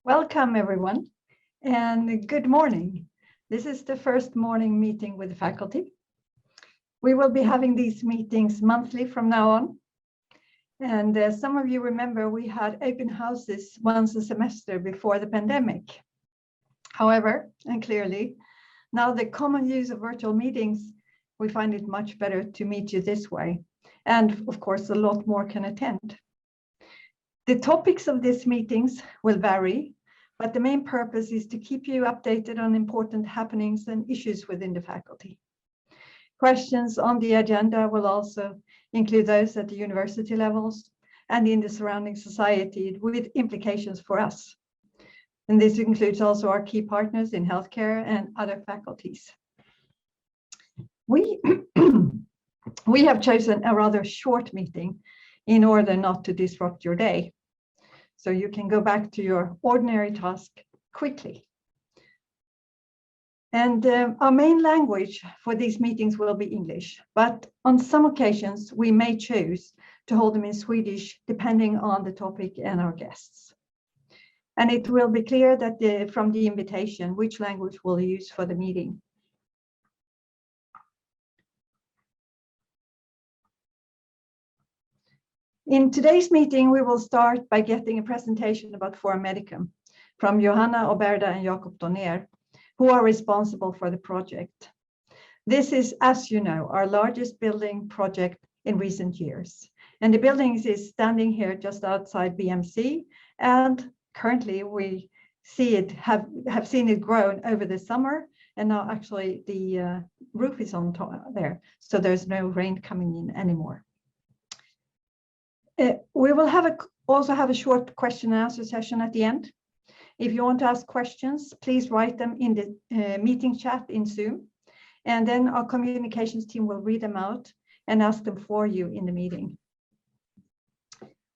Welcome, everyone, and good morning. This is the first morning meeting with the faculty. We will be having these meetings monthly from now on. And some of you remember we had open houses once a semester before the pandemic. However, and clearly, now the common use of virtual meetings, we find it much better to meet you this way. And of course, a lot more can attend. The topics of these meetings will vary, but the main purpose is to keep you updated on important happenings and issues within the faculty. Questions on the agenda will also include those at the university levels and in the surrounding society with implications for us. And this includes also our key partners in healthcare and other faculties. We have chosen a rather short meeting in order not to disrupt your day, so you can go back to your ordinary task quickly. And our main language for these meetings will be English, but on some occasions we may choose to hold them in Swedish depending on the topic and our guests. And it will be clear that from the invitation which language we'll use for the meeting. In today's meeting, we will start by getting a presentation about Forum Medicum from Joanna Oberda and Jakob Donnér, who are responsible for the project. This is, as you know, our largest building project in recent years. And the building is standing here just outside BMC, and currently we see it have seen it grown over the summer, and now actually the roof is on top there, so there's no rain coming in anymore. We will also have a short question and answer session at the end. If you want to ask questions, please write them in the meeting chat in Zoom, and then our communications team will read them out and ask them for you in the meeting.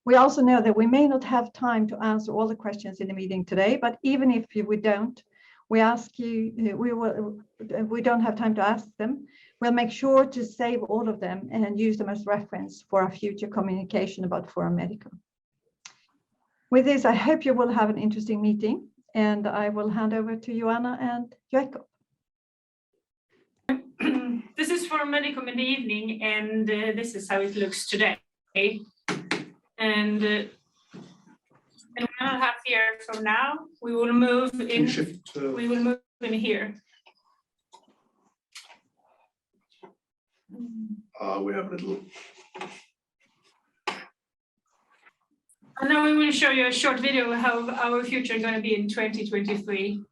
We also know that we may not have time to answer all the questions in the meeting today, but even if we don't, we don't have time to ask them, we'll make sure to save all of them and use them as reference for our future communication about Forum Medicum. With this, I hope you will have an interesting meeting, and I will hand over to Joanna and Jakob. This is Forum Medicum in the evening, and this is how it looks today. And in 1.5 years from now, we will move in. We will move in here. We have a little. And now we will show you a short video of how our future is going to be in 2023.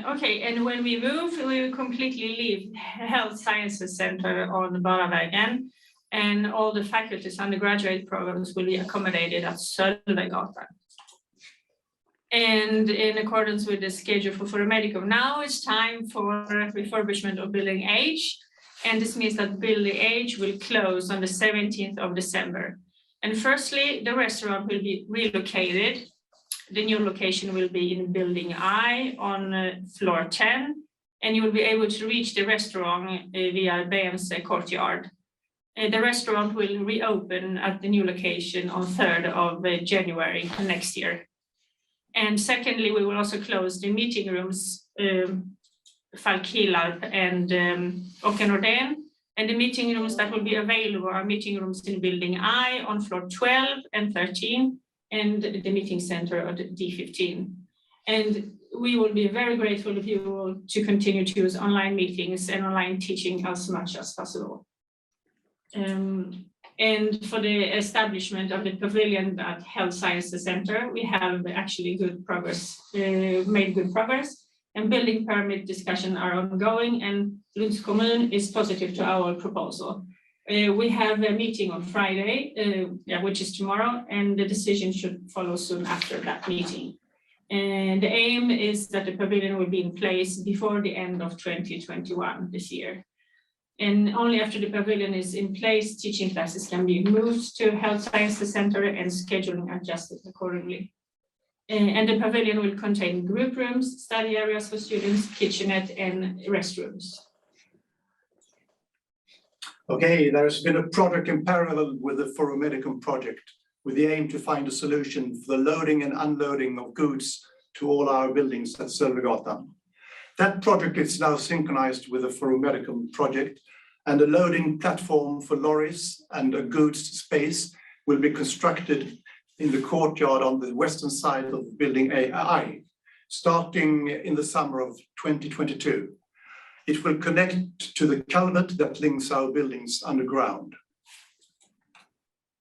Okay, and when we move, we will completely leave Health Sciences Center on Baravägen, and all the faculty's undergraduate programs will be accommodated at Sölvegatan. And in accordance with the schedule for Forum Medicum, now it's time for refurbishment of building H. and this means that Building H will close on the 17th of December. And firstly, the restaurant will be relocated. The new location will be in Building I on floor 10, and you will be able to reach the restaurant via BM's courtyard. The restaurant will reopen at the new location on 3rd of January next year. And secondly, we will also close the meeting rooms, Falkilarp and Åkesson. And the meeting rooms that will be available are meeting rooms in Building I on floor 12 and 13, and the meeting center at D15. And we will be very grateful if you will to continue to use online meetings and online teaching as much as possible. And for the establishment of the pavilion at Health Sciences Center, we have actually made good progress, and building permit discussion are ongoing, and Lunds kommun is positive to our proposal. We have a meeting on Friday, which is tomorrow, and the decision should follow soon after that meeting. And the aim is that the pavilion will be in place before the end of 2021 this year. And only after the pavilion is in place, teaching classes can be moved to Health Sciences Center and scheduling adjusted accordingly. And the pavilion will contain group rooms, study areas for students, kitchenette, and restrooms. Okay, there has been a project in parallel with the Forum Medicum project, with the aim to find a solution for the loading and unloading of goods to all our buildings at Sölvegatan. That project is now synchronized with the Forum Medicum project, and a loading platform for lorries and a goods space will be constructed in the courtyard on the western side of Building I, starting in the summer of 2022. It will connect to the culvert that links our buildings underground.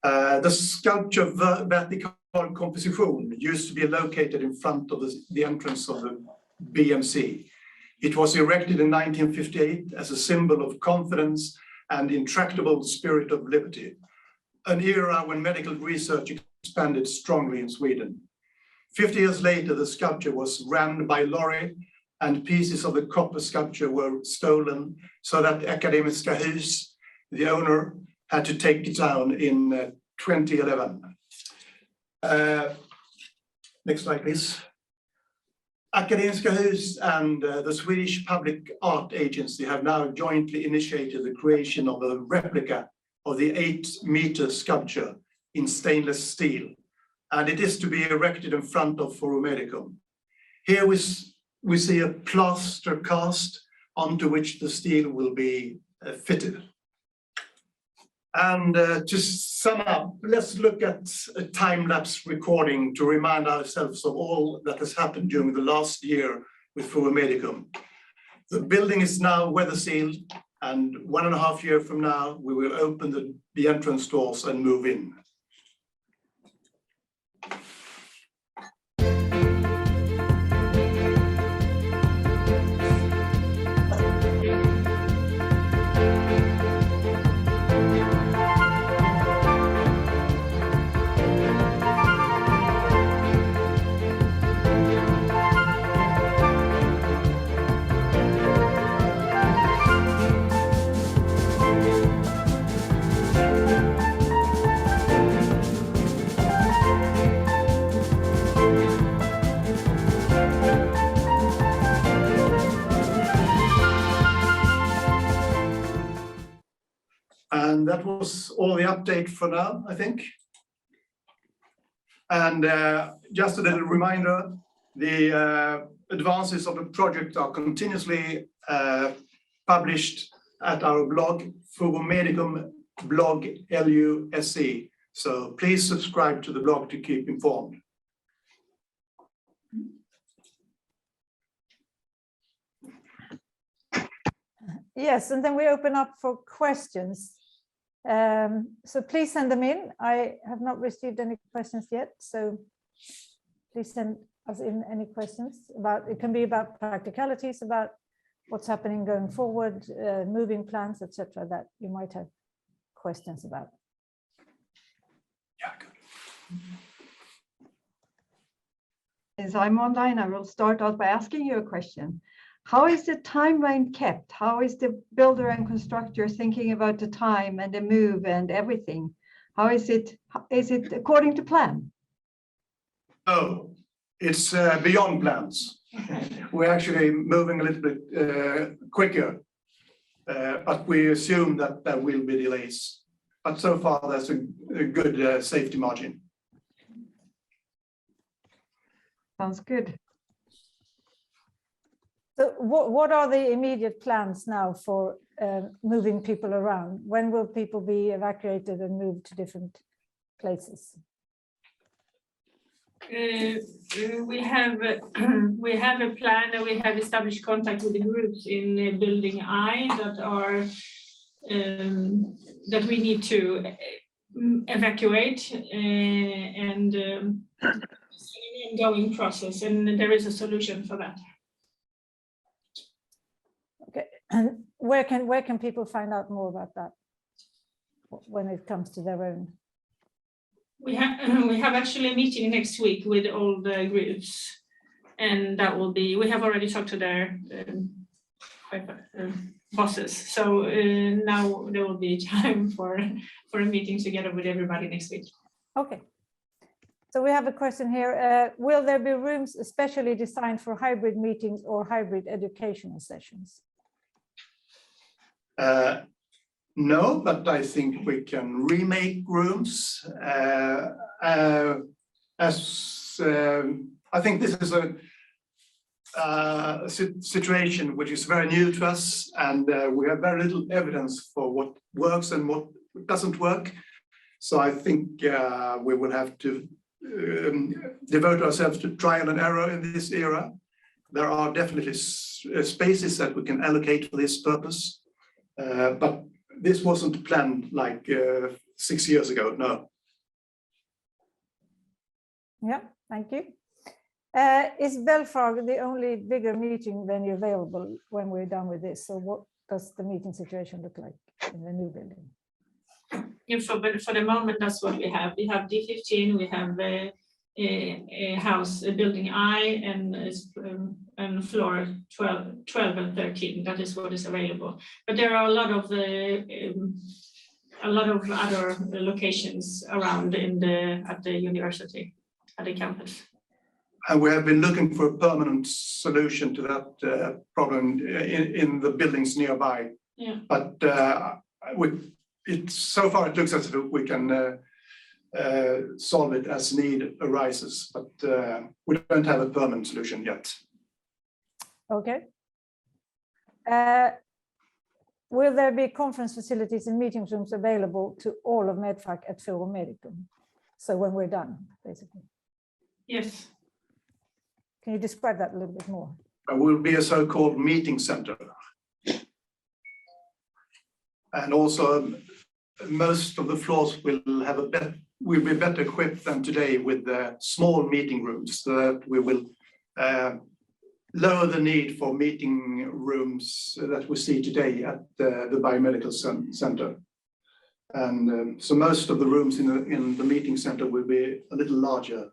The sculpture Vertical Composition used to be located in front of the entrance of the BMC. It was erected in 1958 as a symbol of confidence and intractable spirit of liberty, an era when medical research expanded strongly in Sweden. 50 years later, the sculpture was rammed by lorry, and pieces of the copper sculpture were stolen, so that Akademiska Hus, the owner, had to take it down in 2011. Next slide, please. Akademiska Hus and the Swedish Public Art Agency have now jointly initiated the creation of a replica of the 8-meter sculpture in stainless steel, and it is to be erected in front of Forum Medicum. Here we see a plaster cast onto which the steel will be fitted. And to sum up, let's look at a time-lapse recording to remind ourselves of all that has happened during the last year with Forum Medicum. The building is now weather sealed, and 1.5 years from now, we will open the entrance doors and move in. And that was all the update for now, I think. And just a little reminder, the advances of the project are continuously published at our blog, Forum Medicum blog LUSE. So please subscribe to the blog to keep informed. Yes, and then we open up for questions. So please send them in. I have not received any questions yet, so please send us in any questions about, it can be about practicalities, about what's happening going forward, moving plans, etc., that you might have questions about. Yeah, good. As I'm online, I will start out by asking you a question. how is the timeline kept? How is the builder and constructor thinking about the time and the move and everything? How is it according to plan? Oh, it's beyond plans. We're actually moving a little bit quicker, but we assume that there will be delays. But so far, there's a good safety margin. Sounds good. So what are the immediate plans now for moving people around? When will people be evacuated and moved to different places? We have a plan, and we have established contact with the groups in building I that are that we need to evacuate, and it's an ongoing process, and there is a solution for that. Okay, and where can people find out more about that when it comes to their own? We have actually a meeting next week with all the groups, and that will be, we have already talked to their bosses. So now there will be time for a meeting together with everybody next week. Okay. So we have a question here. Will there be rooms especially designed for hybrid meetings or hybrid educational sessions? No, but I think we can remake rooms. I think this is a situation which is very new to us, and we have very little evidence for what works and what doesn't work. So I think we will have to devote ourselves to trial and error in this era. There are definitely spaces that we can allocate for this purpose, but this wasn't planned like 6 years ago, no. Yeah, thank you. Is Belfrag the only bigger meeting venue available when we're done with this? So what does the meeting situation look like in the new building? Yeah, for the moment, that's what we have. We have D15, we have a house, a building I, and floor 12 and 13. That is what is available. But there are a lot of other locations around at the university, at the campus. And we have been looking for a permanent solution to that problem in the buildings nearby. Yeah. But so far it looks as if we can solve it as need arises, but we don't have a permanent solution yet. Okay. Will there be conference facilities and meeting rooms available to all of MedFac at Forum Medicum? So when we're done, basically. Yes. Can you describe that a little bit more? There will be a so-called meeting center. And also most of the floors will be better equipped than today with small meeting rooms, so that we will lower the need for meeting rooms that we see today at the biomedical center. And so most of the rooms in the meeting center will be a little larger,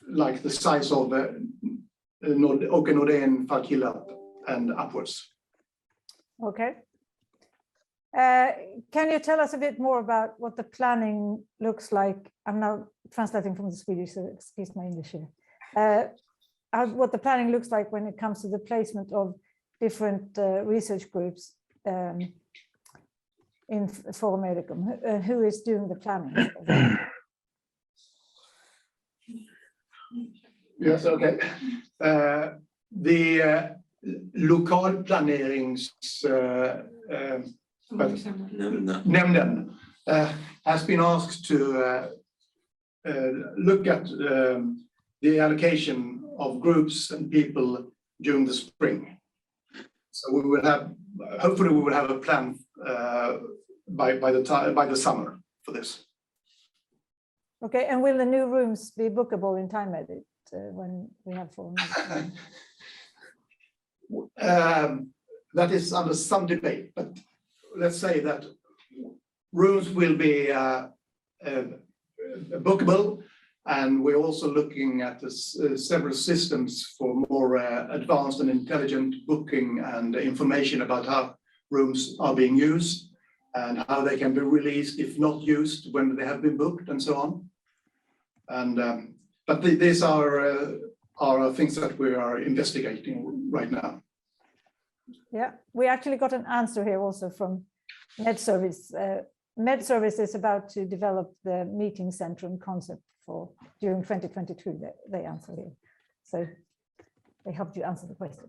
like the size of Åke Nordén, Falkilla, and upwards. Okay. Can you tell us a bit more about what the planning looks like? I'm now translating from the Swedish, so excuse my English here. What the planning looks like when it comes to the placement of different research groups in Forum Medicum. Who is doing the planning? Yes, okay. The lokalplaneringsnämnden has been asked to look at the allocation of groups and people during the spring. So we will have, hopefully we will have a plan by the summer for this. Okay, and will the new rooms be bookable in time edit when we have Forum? That is under some debate, but let's say that rooms will be bookable, And we're also looking at several systems for more advanced and intelligent booking and information about how rooms are being used and how they can be released if not used when they have been booked and so on. And but these are things that we are investigating right now. Yeah, we actually got an answer here also from MedService. MedService is about to develop the meeting centrum concept for during 2022. They answer here, so they helped you answer the question.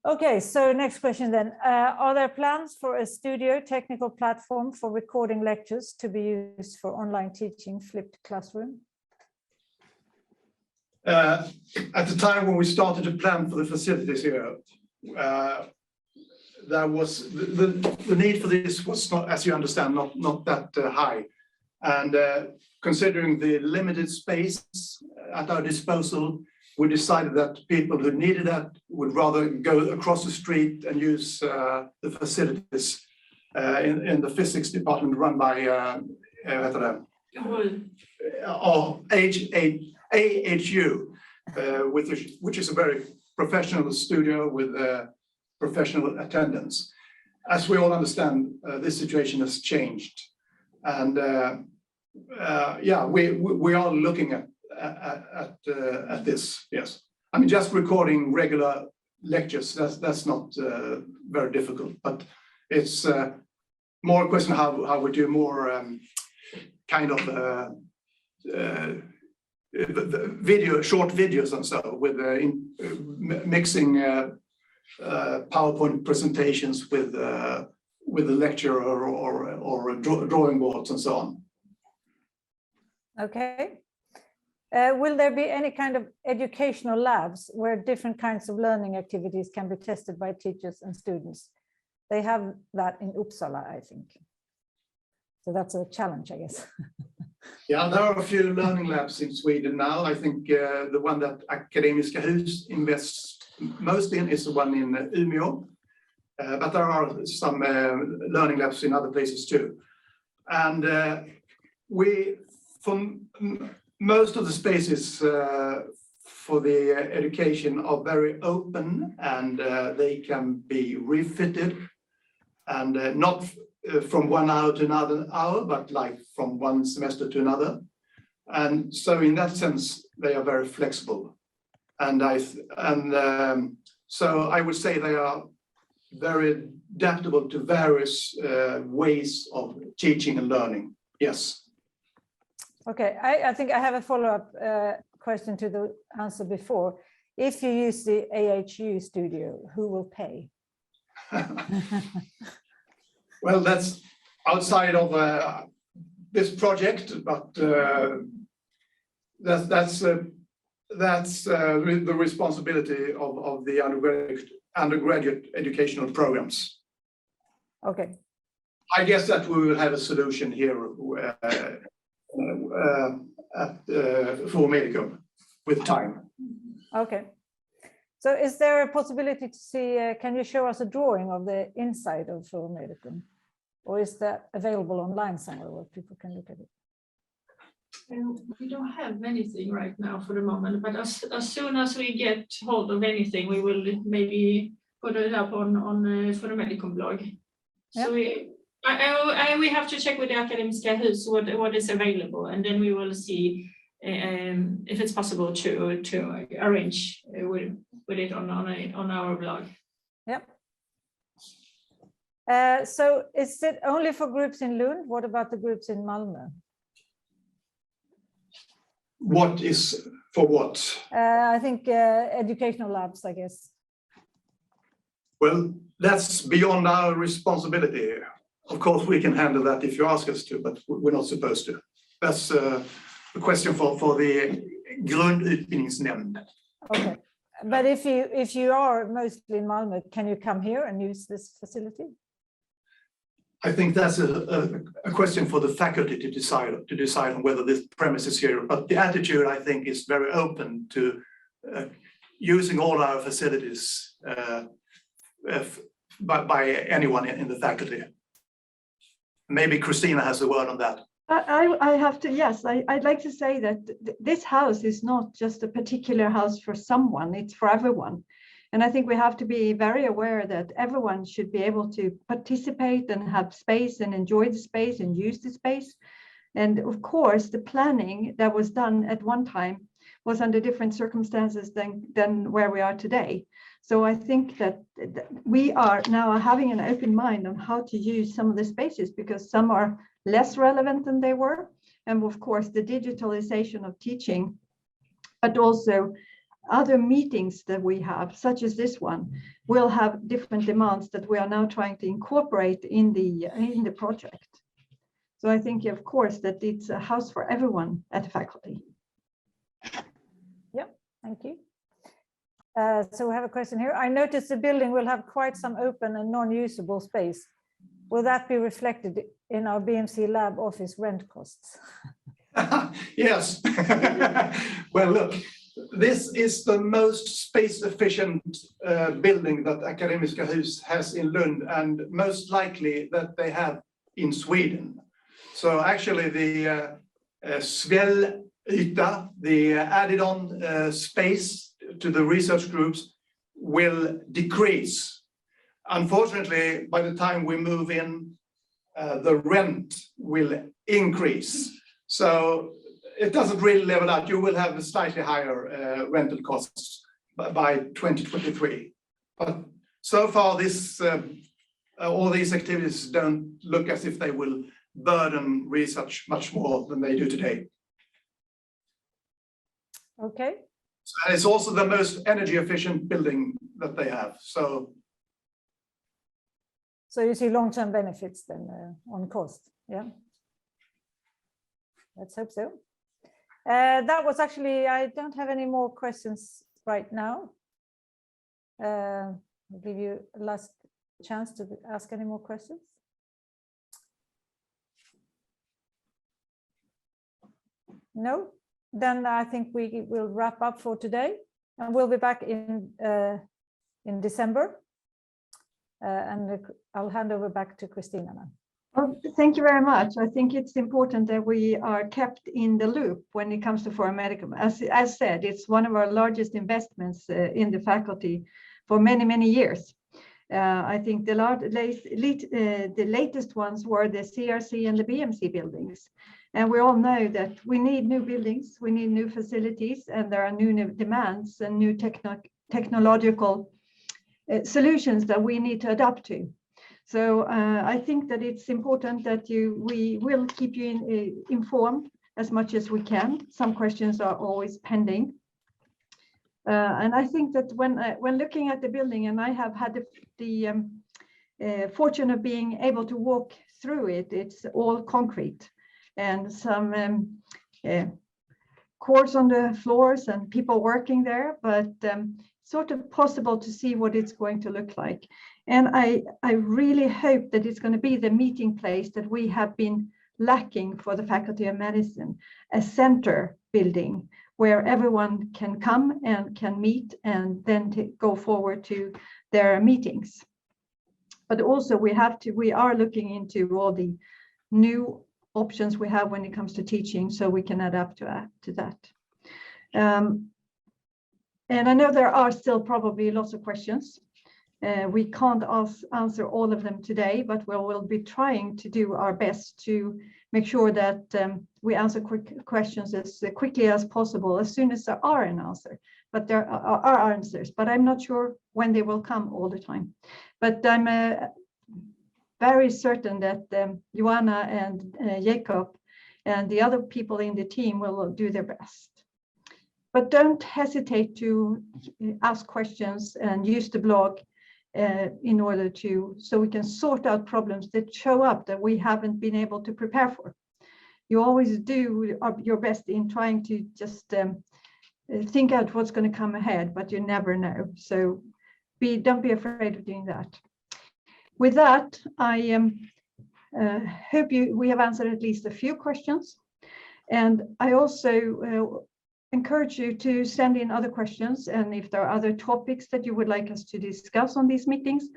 Okay, so next question then. Are there plans for a studio technical platform for recording lectures to be used for online teaching, flipped classroom? At the time when we started to plan for the facilities here, there was the need for this was not, as you understand, not that high. And considering the limited space at our disposal, we decided that people who needed that would rather go across the street and use the facilities in the physics department run by AHU, which is a very professional studio with professional attendance. As we all understand, this situation has changed, and yeah, we are looking at this. Yes, I mean, just recording regular lectures, that's not very difficult, but it's more a question how we do more kind of short videos and so, with mixing PowerPoint presentations with the lecture or drawing boards and so on. Okay. Will there be any kind of educational labs where different kinds of learning activities can be tested by teachers and students? They have that in Uppsala, I think. So that's a challenge, I guess. Yeah, there are a few learning labs in Sweden now. I think the one that Akademiska Hus invests most in is the one in Umeå, but there are some learning labs in other places too. And from most of the spaces for the education are very open, and they can be refitted, and not from 1 hour to another hour, but like from one semester to another. And so in that sense, they are very flexible. And so I would say they are very adaptable to various ways of teaching and learning. Yes. Okay, I think I have a follow-up question to the answer before. If you use the AHU studio, who will pay? Well, that's outside of this project, but that's the responsibility of the undergraduate educational programs. Okay. I guess that we will have a solution here at Forum Medicum with time. Okay. So is there a possibility to see, can you show us a drawing of the inside of Forum Medicum? Or is that available online somewhere where people can look at it? We don't have anything right now for the moment, but as soon as we get hold of anything, we will maybe put it up on Forum Medicum blog. Yeah. So we have to check with the Akademiska Hus what is available, and then we will see if it's possible to arrange with it on our blog. Yep. So is it only for groups in Lund? What about the groups in Malmö? What is for what? I think educational labs, I guess. Well, that's beyond our responsibility. Of course, we can handle that if you ask us to, but we're not supposed to. That's a question for the Grundutbildningsnämnd. Okay, but if you are mostly in Malmö, can you come here and use this facility? I think that's a question for the faculty to decide on whether this premise is here. But the attitude, I think, is very open to using all our facilities by anyone in the faculty. Maybe Kristina has a word on that. I have to, yes, I'd like to say that this house is not just a particular house for someone, it's for everyone. And I think we have to be very aware that everyone should be able to participate and have space and enjoy the space and use the space. And of course, the planning that was done at one time was under different circumstances than where we are today. So I think that we are now having an open mind on how to use some of the spaces, because some are less relevant than they were. And of course, the digitalization of teaching, but also other meetings that we have, such as this one, will have different demands that we are now trying to incorporate in the project. So I think, of course, that it's a house for everyone at the faculty. Yeah, thank you. So we have a question here. I noticed the building will have quite some open and non-usable space. Will that be reflected in our BMC lab office rent costs? Yes. Well, look, this is the most space efficient building that Akademiska Hus has in Lund, and most likely that they have in Sweden. So actually the sväll-yta, the added on space to the research groups will decrease. Unfortunately, by the time we move in, the rent will increase. So it doesn't really level out. You will have a slightly higher rental costs by 2023. But so far, this all these activities don't look as if they will burden research much more than they do today. Okay. And it's also the most energy efficient building that they have. So you see long-term benefits then on cost, yeah? Let's hope so. That was actually, I don't have any more questions right now. I'll give you a last chance to ask any more questions. No? Then I think we will wrap up for today, and we'll be back in December. And I'll hand over back to Kristina now. Well, thank you very much. I think it's important that we are kept in the loop when it comes to Forum Medicum. As said, it's one of our largest investments in the faculty for many, many years. I think the latest ones were the CRC and the BMC buildings. And we all know that we need new buildings, we need new facilities, and there are new demands and new technological solutions that we need to adapt to. So I think that it's important that we will keep you informed as much as we can. Some questions are always pending. And I think that when looking at the building, and I have had the fortune of being able to walk through it, it's all concrete and some cords on the floors and people working there, but sort of possible to see what it's going to look like. And I really hope that it's going to be the meeting place that we have been lacking for the Faculty of Medicine, a center building where everyone can come and can meet and then go forward to their meetings. But also we are looking into all the new options we have when it comes to teaching, so we can adapt to that. And I know there are still probably lots of questions. We can't answer all of them today, but we'll be trying to do our best to make sure that we answer quick questions as quickly as possible, as soon as there are an answer. But there are answers, but I'm not sure when they will come all the time. But I'm very certain that Joanna and Jakob and the other people in the team will do their best. But don't hesitate to ask questions and use the blog in order so we can sort out problems that show up that we haven't been able to prepare for. You always do your best in trying to just think out what's going to come ahead, but you never know. So don't be afraid of doing that. With that, I hope we have answered at least a few questions. And I also encourage you to send in other questions, and if there are other topics that you would like us to discuss on these meetings,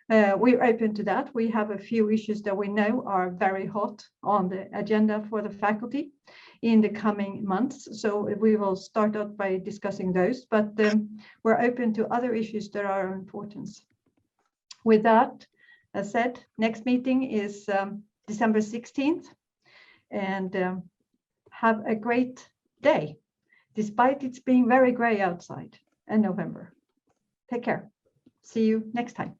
we're open to that. We have a few issues that we know are very hot on the agenda for the faculty in the coming months. So we will start out by discussing those, but we're open to other issues that are of importance. With that, as said, next meeting is December 16th, and have a great day, despite it's being very gray outside and November. Take care. See you next time.